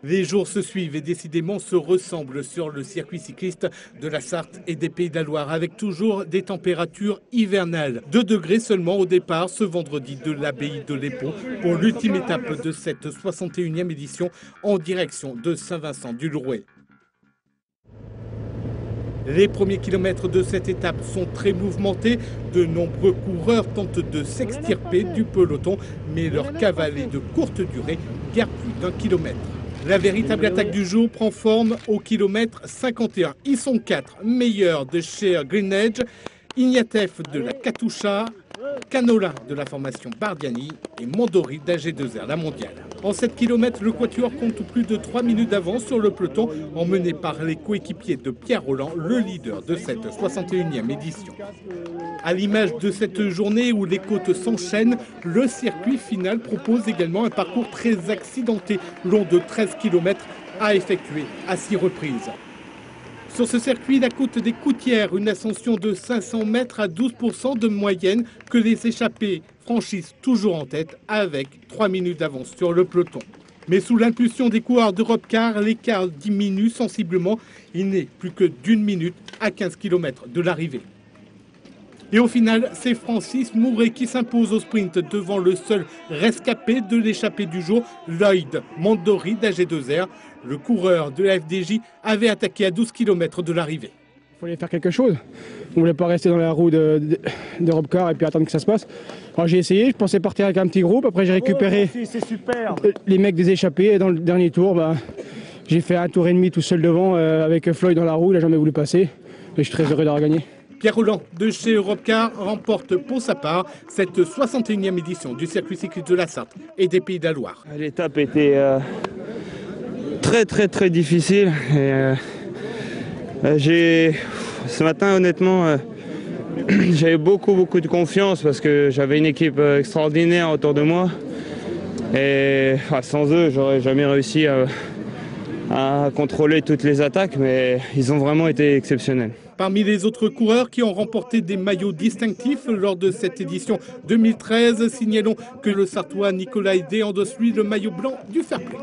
Les jours se suivent et décidément se ressemblent sur le circuit cycliste de la Sarthe et des Pays de la Loire, avec toujours des températures hivernales. 2 degrés seulement au départ ce vendredi de l'abbaye de l'Épau pour l'ultime étape de cette 61e édition en direction de Saint-Vincent-du-Lourouet. Les premiers kilomètres de cette étape sont très mouvementés. De nombreux coureurs tentent de s'extirper du peloton, mais leur cavale est de courte durée, guère plus d'1 kilomètre. La véritable attaque du jour prend forme au kilomètre 51. Ils sont 4, meilleurs de chez Green Edge, Ignatieff de la Katusha, Canola de la formation Bardiani et Mondori d'AG2R, la mondiale. En 7 km, le quatuor compte plus de 3 minutes d'avance sur le peloton, emmené par les coéquipiers de Pierre Rolland, le leader de cette 61e édition. À l'image de cette journée où les côtes s'enchaînent, le circuit final propose également un parcours très accidenté, long de 13 km à effectuer à 6 reprises. Sur ce circuit, la côte des Coutières, une ascension de 500 mètres à 12% de moyenne que les échappés franchissent toujours en tête avec 3 minutes d'avance sur le peloton. Mais sous l'impulsion des coureurs d'Europecar, l'écart diminue sensiblement. Il n'est plus que d'1 minute à 15 km de l'arrivée. Et au final, c'est Francis Mouret qui s'impose au sprint devant le seul rescapé de l'échappée du jour, Lloyd Mondori d'AG2R. Le coureur de la FDJ avait attaqué à 12 km de l'arrivée. Il fallait faire quelque chose. On ne voulait pas rester dans la roue d'Europecar et puis attendre que ça se passe. Alors j'ai essayé, je pensais partir avec un petit groupe. Après j'ai récupéré les mecs des échappés. Et dans le dernier tour, j'ai fait un tour et demi tout seul devant avec Floyd dans la roue. Il n'a jamais voulu passer. Et je suis très heureux d'avoir gagné. Pierre Rolland de chez Europcar remporte pour sa part cette 61e édition du circuit cycliste de la Sarthe et des Pays de la Loire. L'étape était très difficile. Et, ce matin, honnêtement, j'avais beaucoup de confiance parce que j'avais une équipe extraordinaire autour de moi. Et sans eux, j'aurais jamais réussi à contrôler toutes les attaques, mais ils ont vraiment été exceptionnels. Parmi les autres coureurs qui ont remporté des maillots distinctifs lors de cette édition 2013, signalons que le Sartois Nicolas Aidé endosse lui le maillot blanc du Fair Play.